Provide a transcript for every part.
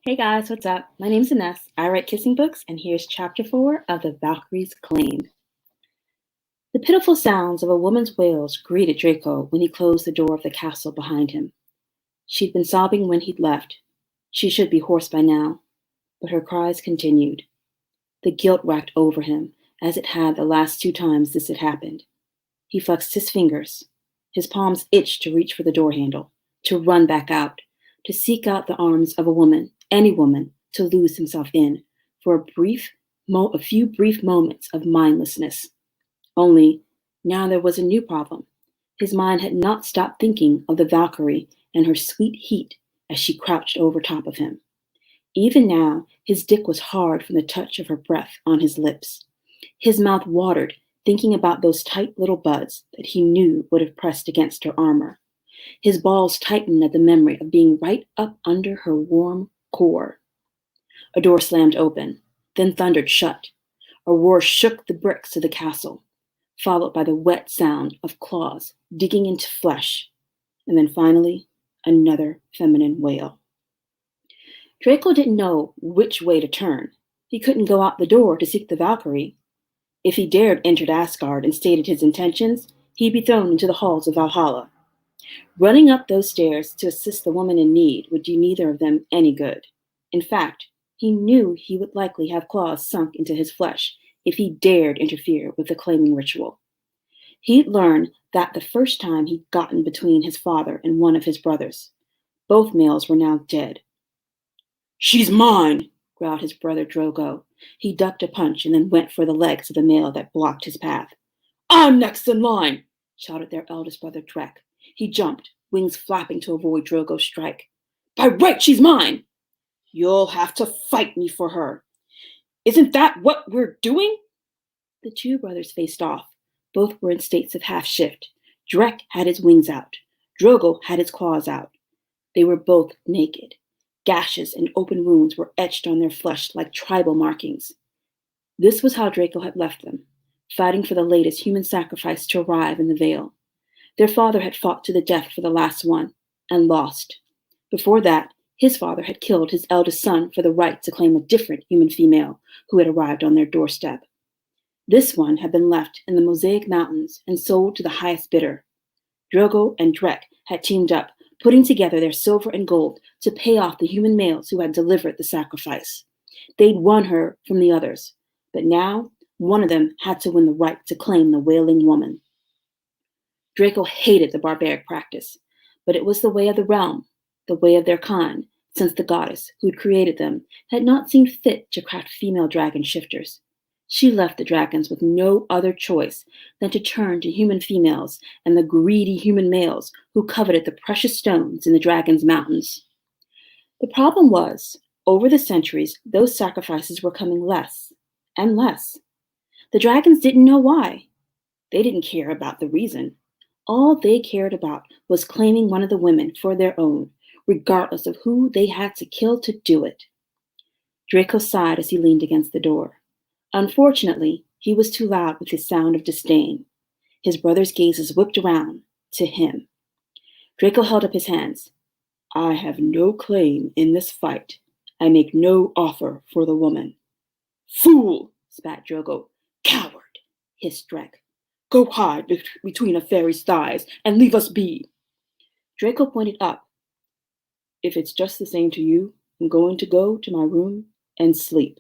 Hey guys, what's up? My name's Ines. I write kissing books, and here's chapter 4 of The Valkyrie's Claim. The pitiful sounds of a woman's wails greeted Draco when he closed the door of the castle behind him. She'd been sobbing when he'd left. She should be hoarse by now, but her cries continued. The guilt racked over him, as it had the last 2 times this had happened. He flexed his fingers. His palms itched to reach for the door handle, to run back out, to seek out the arms of a woman, any woman, to lose himself in, for a few brief moments of mindlessness. Only, now there was a new problem. His mind had not stopped thinking of the Valkyrie and her sweet heat as she crouched over top of him. Even now, his dick was hard from the touch of her breath on his lips. His mouth watered, thinking about those tight little buds that he knew would have pressed against her armor. His balls tightened at the memory of being right up under her warm core. A door slammed open, then thundered shut. A roar shook the bricks of the castle, followed by the wet sound of claws digging into flesh, and then finally, another feminine wail. Draco didn't know which way to turn. He couldn't go out the door to seek the Valkyrie. If he dared enter Asgard and stated his intentions, he'd be thrown into the halls of Valhalla. Running up those stairs to assist the woman in need would do neither of them any good. In fact, he knew he would likely have claws sunk into his flesh if he dared interfere with the claiming ritual. He'd learned that the first time he'd gotten between his father and one of his brothers. Both males were now dead. "She's mine," growled his brother Drogo. He ducked a punch and then went for the legs of the male that blocked his path. "I'm next in line," shouted their eldest brother Drek. He jumped, wings flapping to avoid Drogo's strike. "By right, she's mine!" "You'll have to fight me for her." "Isn't that what we're doing?" The two brothers faced off. Both were in states of half shift. Drek had his wings out. Drogo had his claws out. They were both naked. Gashes and open wounds were etched on their flesh like tribal markings. This was how Draco had left them, fighting for the latest human sacrifice to arrive in the Vale. Their father had fought to the death for the last one, and lost. Before that, his father had killed his eldest son for the right to claim a different human female who had arrived on their doorstep. This one had been left in the Mosaic Mountains and sold to the highest bidder. Drogo and Drek had teamed up, putting together their silver and gold to pay off the human males who had delivered the sacrifice. They'd won her from the others, but now one of them had to win the right to claim the wailing woman. Draco hated the barbaric practice, but it was the way of the realm, the way of their kind, since the goddess who had created them had not seen fit to craft female dragon shifters. She left the dragons with no other choice than to turn to human females and the greedy human males who coveted the precious stones in the dragon's mountains. The problem was, over the centuries, those sacrifices were coming less and less. The dragons didn't know why. They didn't care about the reason. All they cared about was claiming one of the women for their own, regardless of who they had to kill to do it. Draco sighed as he leaned against the door. Unfortunately, he was too loud with his sound of disdain. His brother's gazes whipped around to him. Draco held up his hands. "I have no claim in this fight. I make no offer for the woman." "Fool!" spat Drogo. "Coward!" hissed Drek. "Go hide between a fairy's thighs and leave us be." Draco pointed up. "If it's just the same to you, I'm going to go to my room and sleep."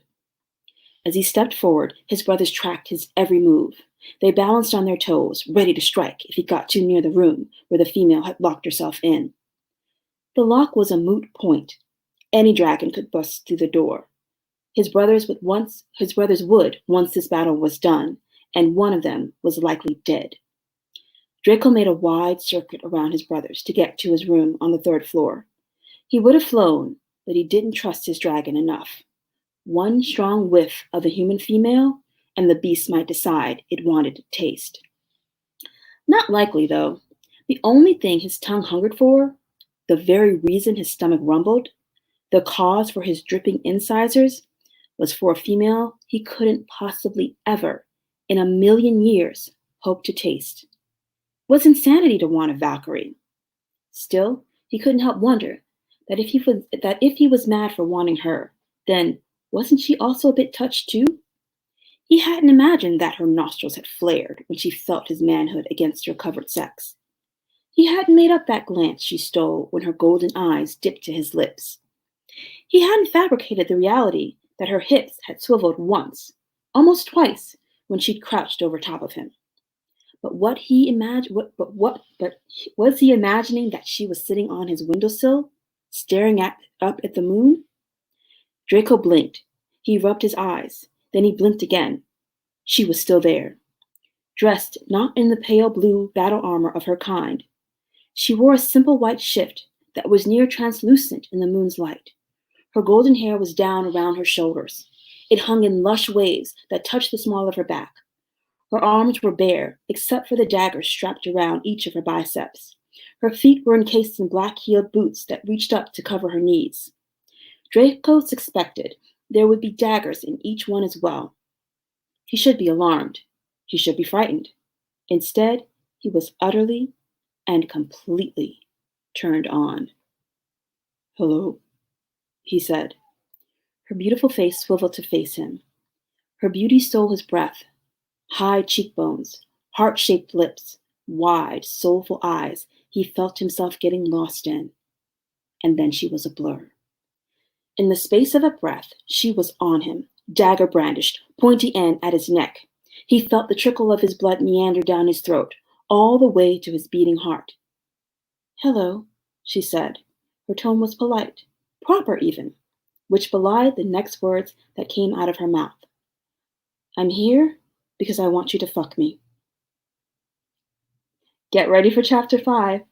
As he stepped forward, his brothers tracked his every move. They balanced on their toes, ready to strike if he got too near the room where the female had locked herself in. The lock was a moot point. Any dragon could bust through the door. His brothers would once this battle was done, and one of them was likely dead. Draco made a wide circuit around his brothers to get to his room on the 3rd floor. He would have flown, but he didn't trust his dragon enough. One strong whiff of a human female, and the beast might decide it wanted to taste. Not likely, though. The only thing his tongue hungered for, the very reason his stomach rumbled, the cause for his dripping incisors, was for a female he couldn't possibly ever, in a million years, hope to taste. It was insanity to want a Valkyrie. Still, he couldn't help wonder that if he was mad for wanting her, then wasn't she also a bit touched too? He hadn't imagined that her nostrils had flared when she felt his manhood against her covered sex. He hadn't made up that glance she stole when her golden eyes dipped to his lips. He hadn't fabricated the reality that her hips had swiveled once, almost twice, when she'd crouched over top of him. But was he imagining that she was sitting on his windowsill, staring up at the moon? Draco blinked. He rubbed his eyes. Then he blinked again. She was still there, dressed not in the pale blue battle armor of her kind. She wore a simple white shift that was near translucent in the moon's light. Her golden hair was down around her shoulders. It hung in lush waves that touched the small of her back. Her arms were bare, except for the daggers strapped around each of her biceps. Her feet were encased in black-heeled boots that reached up to cover her knees. Draco suspected there would be daggers in each one as well. He should be alarmed. He should be frightened. Instead, he was utterly and completely turned on. "Hello," he said. Her beautiful face swiveled to face him. Her beauty stole his breath. High cheekbones, heart-shaped lips, wide, soulful eyes he felt himself getting lost in. And then she was a blur. In the space of a breath, she was on him, dagger brandished, pointy end at his neck. He felt the trickle of his blood meander down his throat, all the way to his beating heart. "Hello," she said. Her tone was polite, proper even, which belied the next words that came out of her mouth. "I'm here because I want you to fuck me." Get ready for chapter 5.